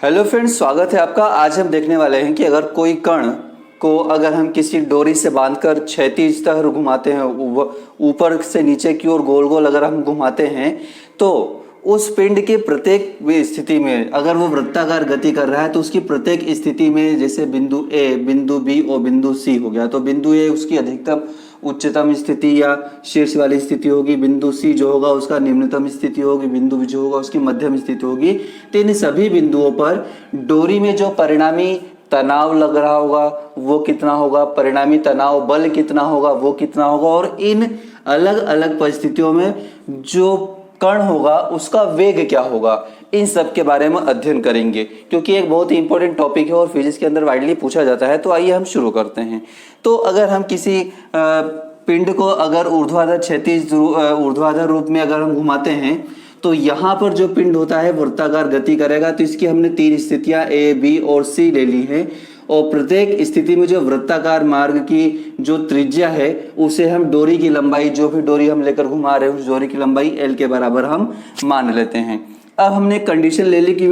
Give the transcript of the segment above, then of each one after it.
Hello friends, स्वागत है आपका। आज हम देखने वाले हैं कि अगर कोई कण को अगर हम किसी डोरी से बांधकर क्षैतिज तरह घुमाते हैं, ऊपर से नीचे की ओर गोल गोल अगर हम घुमाते हैं, तो उस पिंड के प्रत्येक स्थिति में अगर वो वृत्ताकार गति कर रहा है तो उसकी प्रत्येक स्थिति में, जैसे बिंदु ए, बिंदु बी और बिंदु सी हो गया, तो बिंदु ए उसकी अधिकतम उच्चतम स्थिति या शीर्ष वाली स्थिति होगी, बिंदु सी जो होगा उसका निम्नतम स्थिति होगी, बिंदु बी जो होगा उसकी मध्यम स्थिति होगी। तो इन सभी बिंदुओं पर डोरी में जो परिणामी तनाव लग रहा होगा वो कितना होगा, परिणामी तनाव बल कितना होगा वो कितना होगा, और इन अलग अलग परिस्थितियों में जो कण होगा उसका वेग क्या होगा, इन सब के बारे में अध्ययन करेंगे, क्योंकि एक बहुत ही इंपॉर्टेंट टॉपिक है और फिजिक्स के अंदर वाइडली पूछा जाता है। तो आइए हम शुरू करते हैं। तो अगर हम किसी पिंड को अगर ऊर्ध्वाधर क्षैतिज ऊर्ध्वाधर रूप में अगर हम घुमाते हैं तो यहाँ पर जो पिंड होता है वृत्ताकार गति करेगा। तो इसकी हमने तीन स्थितियां ए, बी और सी ले ली हैं, और प्रत्येक स्थिति में जो वृत्ताकार मार्ग की जो त्रिज्या है उसे हम डोरी की लंबाई, जो भी डोरी हम लेकर घुमा रहे हैं उस डोरी की लंबाई एल के बराबर हम मान लेते हैं। अब हमने कंडीशन ले ली कि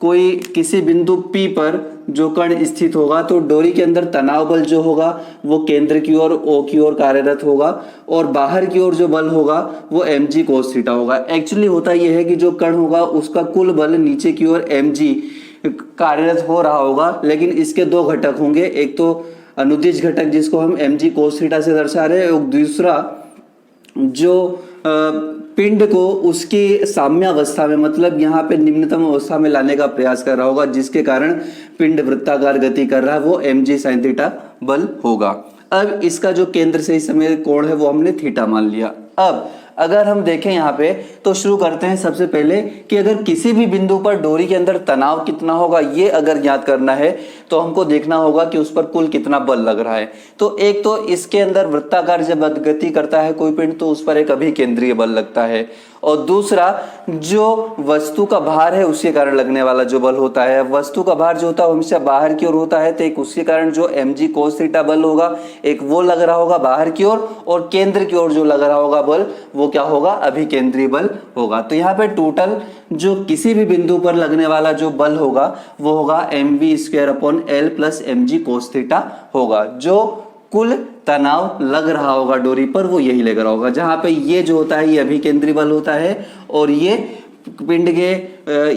कोई किसी बिंदु P पर जो कण स्थित होगा तो डोरी के अंदर तनाव बल जो होगा वो केंद्र की ओर O की ओर कार्यरत होगा, और बाहर की ओर जो बल होगा वो mg cos थीटा होगा। एक्चुअली होता यह है कि जो कण होगा उसका कुल बल नीचे की ओर mg कार्यरत हो रहा होगा, लेकिन इसके दो घटक होंगे, एक तो अनुदिश घटक जिसको हम mg cos थीटा से दर्शा रहे हैं, और दूसरा जो पिंड को उसकी साम्यावस्था में, मतलब यहाँ पे निम्नतम अवस्था में लाने का प्रयास कर रहा होगा, जिसके कारण पिंड वृत्ताकार गति कर रहा है, वो mg sin थीटा बल होगा। अब इसका जो केंद्र से इस समय कोण है वो हमने थीटा मान लिया। अब अगर हम देखें यहाँ पे तो शुरू करते हैं सबसे पहले कि अगर किसी भी बिंदु पर डोरी के अंदर तनाव कितना होगा ये अगर ज्ञात करना है तो हमको देखना होगा कि उस पर कुल कितना बल लग रहा है। तो एक तो इसके अंदर वृत्ताकार जब गति करता है कोई पिंड तो उस पर एक अभिकेंद्रीय बल लगता है, और दूसरा जो वस्तु का भार है उसके कारण लगने वाला जो बल होता है, वस्तु का भार जो होता है हमेशा बाहर की ओर होता है, तो एक उसके कारण जो mg cos थीटा बल होगा एक वो लग रहा होगा बाहर की ओर, और केंद्र की ओर जो लग रहा होगा बल वो क्या होगा, अभिकेंद्रीय बल होगा। तो यहाँ पे टोटल जो किसी भी बिंदु पर लगने वाला जो बल होगा वो होगा mv² plus mg cos theta होगा। जो कुल तनाव लग रहा होगा डोरी पर वो यही लग रहा होगा, जहां पे ये जो होता है ये अभिकेंद्रीय बल होता है, और ये पिंड के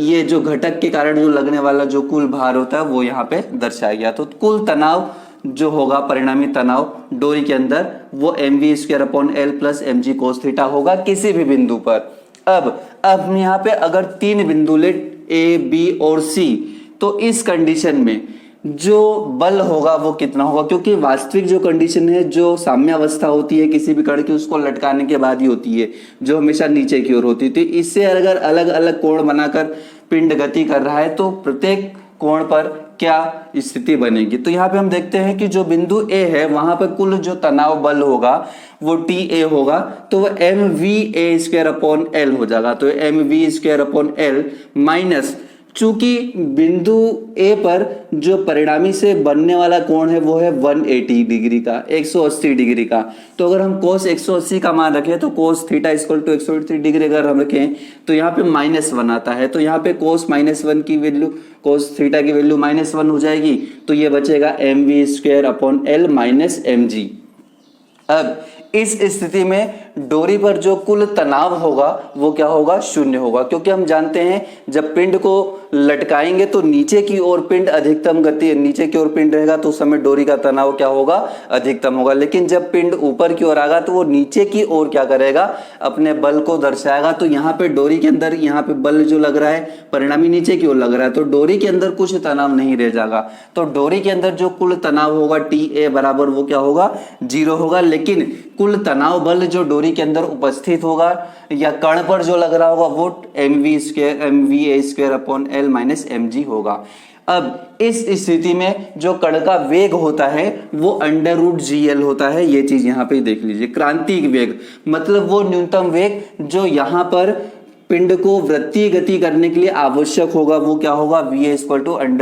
ये जो घटक के कारण जो लगने वाला जो कुल भार होता है वो यहाँ पे दर्शाया गया। तो कुल तनाव जो होगा, परिणामी तनाव डोरी के अंदर वो mv² plus mg cos theta होगा किसी भी बिंदु पर। अब यहाँ पे अगर तीन बिंदु ले ए, बी और सी, तो इस कंडीशन में जो बल होगा वो कितना होगा, क्योंकि वास्तविक जो कंडीशन है, जो साम्यावस्था होती है किसी भी कण की उसको लटकाने के बाद ही होती है, जो हमेशा नीचे की ओर होती है। तो इससे अगर अलग अलग कोण बनाकर पिंड गति कर रहा है तो प्रत्येक कोण पर क्या स्थिति बनेगी। तो यहाँ पे हम देखते हैं कि जो बिंदु ए है वहां पर कुल जो तनाव बल होगा वो TA होगा, तो वो mva² हो जाएगा। तो mv² माइनस, चूंकि बिंदु ए पर जो परिणामी से बनने वाला कोण है वो है 180 डिग्री का, 180 डिग्री का। तो अगर हम cos 180 का मान रखें तो cos theta equal to 180 degree अगर हम रखें तो यहाँ पे -1 आता है, तो यहाँ पे cos -1 की वैल्यू, cos थीटा की वैल्यू -1 हो जाएगी, तो ये बचेगा mv² माइनस mg। अब इस स्थिति में डोरी पर जो कुल तनाव होगा वो क्या होगा, शून्य होगा, क्योंकि हम जानते हैं जब पिंड को लटकाएंगे तो नीचे की ओर पिंड अधिकतम गति, नीचे की ओर पिंड रहेगा तो उस समय डोरी का तनाव क्या होगा, अधिकतम होगा। लेकिन जब पिंड ऊपर की ओर आएगा तो वो नीचे की ओर क्या करेगा, अपने बल को दर्शाएगा। तो यहाँ पे डोरी के अंदर यहाँ पे बल जो लग रहा है परिणामी नीचे की ओर लग रहा है, तो डोरी के अंदर कुछ तनाव नहीं रह जाएगा। तो डोरी के अंदर जो कुल तनाव होगा TA बराबर वो क्या होगा, 0 होगा। लेकिन कुल तनाव बल जो डोरी के अंदर उपस्थित होगा या कण पर जो लग रहा होगा वो mva² माइनस mg होगा। अब इस स्थिति में जो कण का वेग होता है वो √GL होता है। ये चीज यहाँ पे देख लीजिए, क्रांतिक वेग मतलब वो न्यूनतम वेग जो यहाँ पर पिंड को वृत्तीय गति करने के लिए आवश्यक होगा वो क्या होगा, va =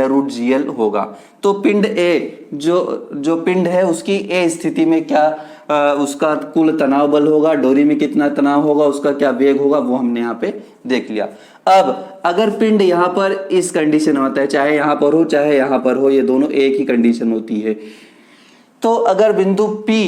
√GL होगा। तो पिंड ए जो पिंड है उसकी ए स्थिति में क्या उसका कुल तनाव बल होगा, डोरी में कितना तनाव होगा, उसका क्या वेग होगा, वो हमने यहाँ पे देख लिया। अब अगर पिंड यहाँ पर इस कंडीशन में होता है, चाहे यहाँ पर हो चाहे यहाँ पर हो, ये दोनों एक ही कंडीशन होती है, तो अगर बिंदु P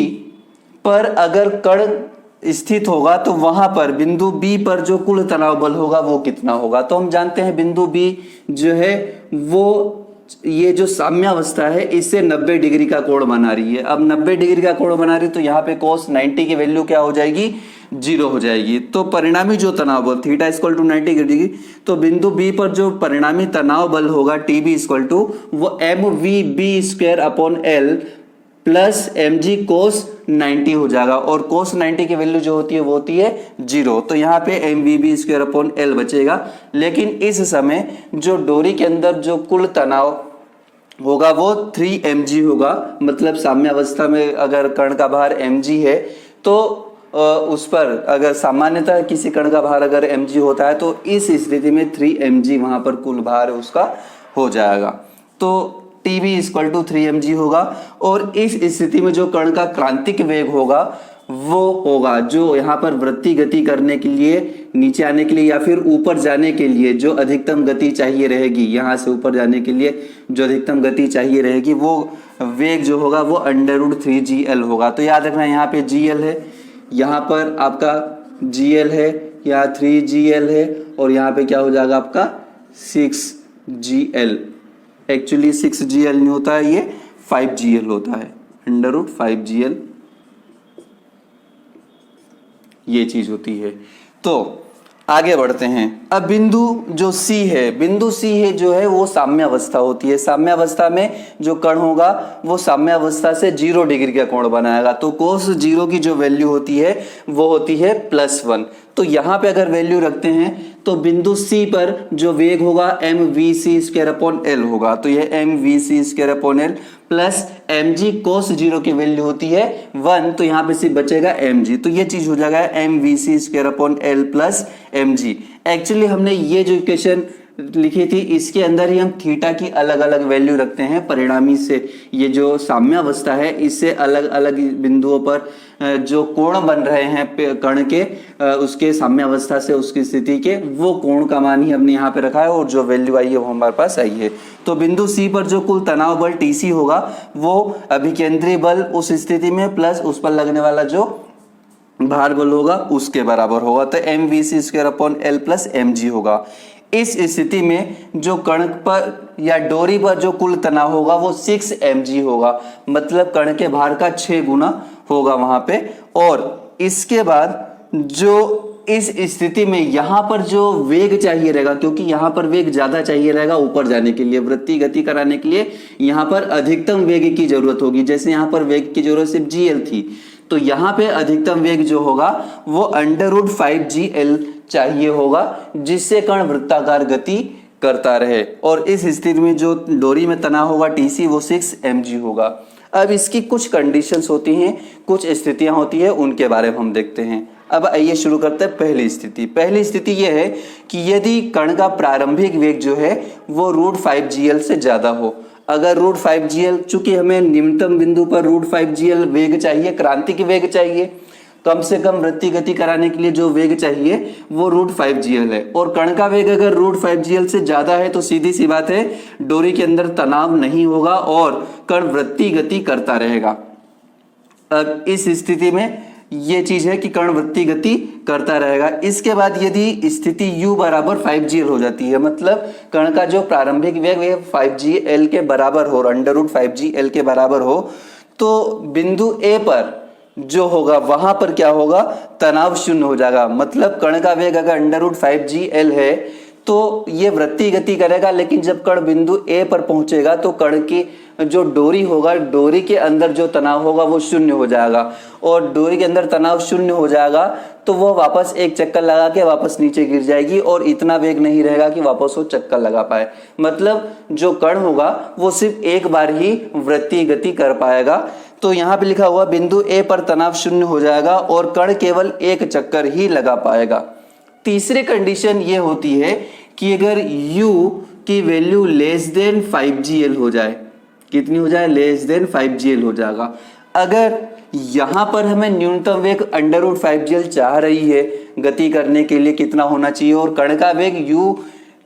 पर अगर कण स्थित होगा तो वहां पर बिंदु B पर जो कुल तनाव बल होगा वो कितना होगा। तो हम जानते हैं बिंदु B जो है वो ये जो साम्यावस्था है इससे 90 डिग्री का कोण बना रही है। अब 90 डिग्री का कोण बना रही है तो यहाँ पे cos 90 की वैल्यू क्या हो जाएगी, 0 हो जाएगी। तो परिणामी जो तनाव बल थीटा इक्वल टू 90 डिग्री, तो बिंदु B पर जो परिणामी तनाव बल होगा TB इक्वल टू वो mvb square upon L plus mg cos 90 हो जाएगा, और cos 90 की वैल्यू जो होती है वो होती है 0। तो यहाँ पे mvb स्क्वायर अपॉन L बचेगा। लेकिन इस समय जो डोरी के अंदर जो कुल तनाव होगा वो 3 mg होगा, मतलब साम्यावस्था में अगर कण का भार mg है तो उस पर अगर सामान्यतः किसी कण का भार अगर mg होता है तो इस स्थिति में 3 mg वहां पर कुल भार उसका हो जाएगा। तो TB इक्वल टू 3 mg होगा, और इस स्थिति में जो कण का क्रांतिक वेग होगा वो होगा जो यहाँ पर वृत्ति गति करने के लिए, नीचे आने के लिए या फिर ऊपर जाने के लिए जो अधिकतम गति चाहिए रहेगी, यहाँ से ऊपर जाने के लिए जो अधिकतम गति चाहिए रहेगी वो वेग जो होगा वो √3gl होगा। तो याद रखना यहाँ पे gl है, यहाँ पर आपका gl है, यहाँ 3gl है, और यहाँ पे क्या हो जाएगा आपका 6gl। एक्चुअली 6gl नहीं होता है, ये 5gl होता है, √5gl ये चीज होती है। तो आगे बढ़ते हैं। अब बिंदु जो C है, बिंदु C है जो है वो साम्यावस्था होती है। साम्यावस्था में जो कण होगा वो साम्यावस्था से 0 डिग्री का कोण बनाएगा। तो cos 0 की जो वैल्यू होती है वो होती है +1। तो यहाँ पे अगर वैल्यू रखते हैं तो बिंदु C पर जो वेग होगा mvc स्क्वायर अपॉन L होगा। तो यह mvc square upon L plus mg cos 0 की वैल्यू होती है 1, तो यहाँ पे सिर्फ बचेगा mg। तो ये चीज हो जाएगा mvc square upon L plus mg। Actually हमने ये जो इक्वेशन लिखी थी इसके अंदर ही हम थीटा की अलग अलग वैल्यू रखते हैं परिणामी से। ये जो साम्यावस्था है इससे अलग अलग बिंदुओं पर जो कोण बन रहे हैं कण के, उसके साम्यावस्था से उसकी स्थिति के, वो कोण का मान ही हमने यहाँ पे रखा है, और जो वैल्यू आई है वो हमारे पास आई है। तो बिंदु C पर जो कुल तनाव बल TC होगा वो अभिकेंद्री बल उस स्थिति में प्लस उस पर लगने वाला जो भार बल होगा उसके बराबर होगा। तो mvc square upon L plus mg होगा। इस स्थिति में जो कण पर या डोरी पर जो कुल तनाव होगा वो 6 mg होगा, मतलब कण के भार का 6 गुना होगा वहां पे। और इसके बाद जो इस स्थिति में यहाँ पर जो वेग चाहिए रहेगा, क्योंकि यहाँ पर वेग ज्यादा चाहिए रहेगा ऊपर जाने के लिए, वृत्ति गति कराने के लिए यहाँ पर अधिकतम वेग की जरूरत होगी। जैसे यहाँ पर वेग की जरूरत सिर्फ gl थी, तो यहाँ पे अधिकतम वेग जो होगा वो √5gl चाहिए होगा, जिससे कण वृत्ताकार गति करता रहे। और इस स्थिति में जो डोरी में तनाव होगा TC वो 6 mg होगा। अब इसकी कुछ कंडीशंस होती हैं, कुछ स्थितियां होती है, उनके बारे में हम देखते हैं। अब आइए शुरू करते हैं पहली स्थिति। पहली स्थिति यह है कि यदि कण का प्रारंभिक वेग जो है वो √5gl से ज्यादा हो। अगर √5gl, चूंकि हमें निम्नतम बिंदु पर √5gl वेग चाहिए, क्रांतिक वेग चाहिए, कम से कम वृत्ति गति कराने के लिए जो वेग चाहिए वो √5gl है, और कण का वेग अगर √5gl से ज्यादा है तो सीधी सी बात है डोरी के अंदर तनाव नहीं होगा और कण वृत्ति गति करता रहेगा। अब इस स्थिति में ये चीज है कि कण वृत्ति गति करता रहेगा। इसके बाद यदि स्थिति u बराबर 5gl हो जाती है, मतलब कण का जो प्रारंभिक वेग वह 5gl के बराबर हो, √5gl के बराबर हो, तो बिंदु A पर जो होगा वहां पर क्या होगा, तनाव शून्य हो जाएगा। मतलब कण का वेग अगर √5gl है तो ये वृत्ति गति करेगा, लेकिन जब कण बिंदु A पर पहुंचेगा तो कण की जो डोरी होगा, डोरी के अंदर जो तनाव होगा वो शून्य हो जाएगा, और डोरी के अंदर तनाव शून्य हो जाएगा तो वो वापस एक चक्कर लगा के वापस नीचे गिर जाएगी, और इतना वेग नहीं रहेगा कि वापस वो चक्कर लगा पाए। मतलब जो कण होगा वो सिर्फ एक बार ही वृत्ति गति कर पाएगा। तो यहाँ पे लिखा हुआ बिंदु A पर तनाव शून्य हो जाएगा और कण केवल एक चक्कर ही लगा पाएगा। तीसरी कंडीशन ये होती है कि अगर u की वैल्यू <5gl हो जाए, कितनी हो जाए, <5gl हो जाएगा। अगर यहाँ पर हमें न्यूनतम वेग √5gl चाह रही है गति करने के लिए कितना होना चाहिए, और कण का वेग u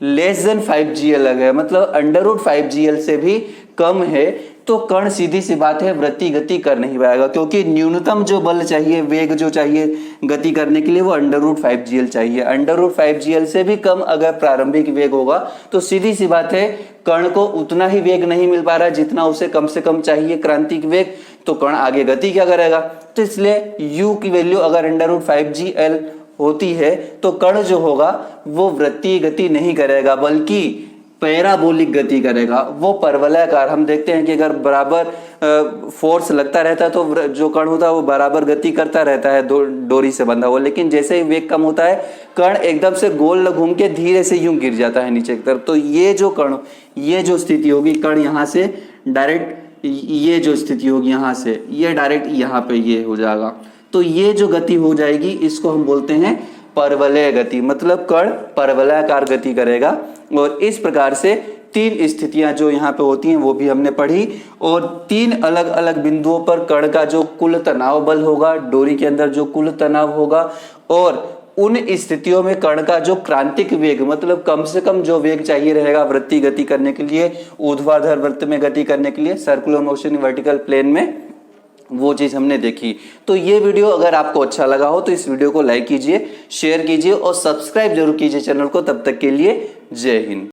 <5gl है, मतलब √5gl से भी कम है, तो कण सीधी सी बात है वृत्तीय गति कर नहीं पाएगा, क्योंकि न्यूनतम जो बल चाहिए, वेग जो चाहिए गति करने के लिए वो √5gl चाहिए। √5gl से भी कम अगर प्रारंभिक वेग होगा तो सीधी सी बात है कण को उतना ही वेग नहीं मिल पा रहा जितना उसे कम से कम चाहिए क्रांतिक वेग, तो कण आगे गति क्या करेगा। तो इसलिए u की वैल्यू अगर √5gl होती है तो कण जो होगा वो वृत्तीय गति नहीं करेगा बल्कि पैराबोलिक गति करेगा, वो परवलयाकार। हम देखते हैं कि अगर बराबर फोर्स लगता रहता है तो जो कण होता है वो बराबर गति करता रहता है डोरी से बंधा हुआ, लेकिन जैसे ही वेग कम होता है कण एकदम से गोल घूम के धीरे से यूं गिर जाता है नीचे की तरफ। तो ये जो कण, ये जो स्थिति होगी, कण यहाँ से डायरेक्ट, ये जो स्थिति होगी यहाँ से, ये डायरेक्ट यहाँ पे ये हो जाएगा, तो ये जो गति हो जाएगी इसको हम बोलते हैं परवलय गति, मतलब कण परवलयाकार गति करेगा। और इस प्रकार से 3 स्थितियां जो यहाँ पे होती हैं वो भी हमने पढ़ी, और 3 अलग अलग बिंदुओं पर कण का जो कुल तनाव बल होगा, डोरी के अंदर जो कुल तनाव होगा, और उन स्थितियों में कण का जो क्रांतिक वेग, मतलब कम से कम जो वेग चाहिए रहेगा वृत्तीय गति करने के लिए, ऊर्ध्वाधर वृत्त में गति करने के लिए, सर्कुलर मोशन वर्टिकल प्लेन में, वो चीज हमने देखी। तो ये वीडियो अगर आपको अच्छा लगा हो तो इस वीडियो को लाइक कीजिए, शेयर कीजिए और सब्सक्राइब जरूर कीजिए चैनल को। तब तक के लिए जय हिंद।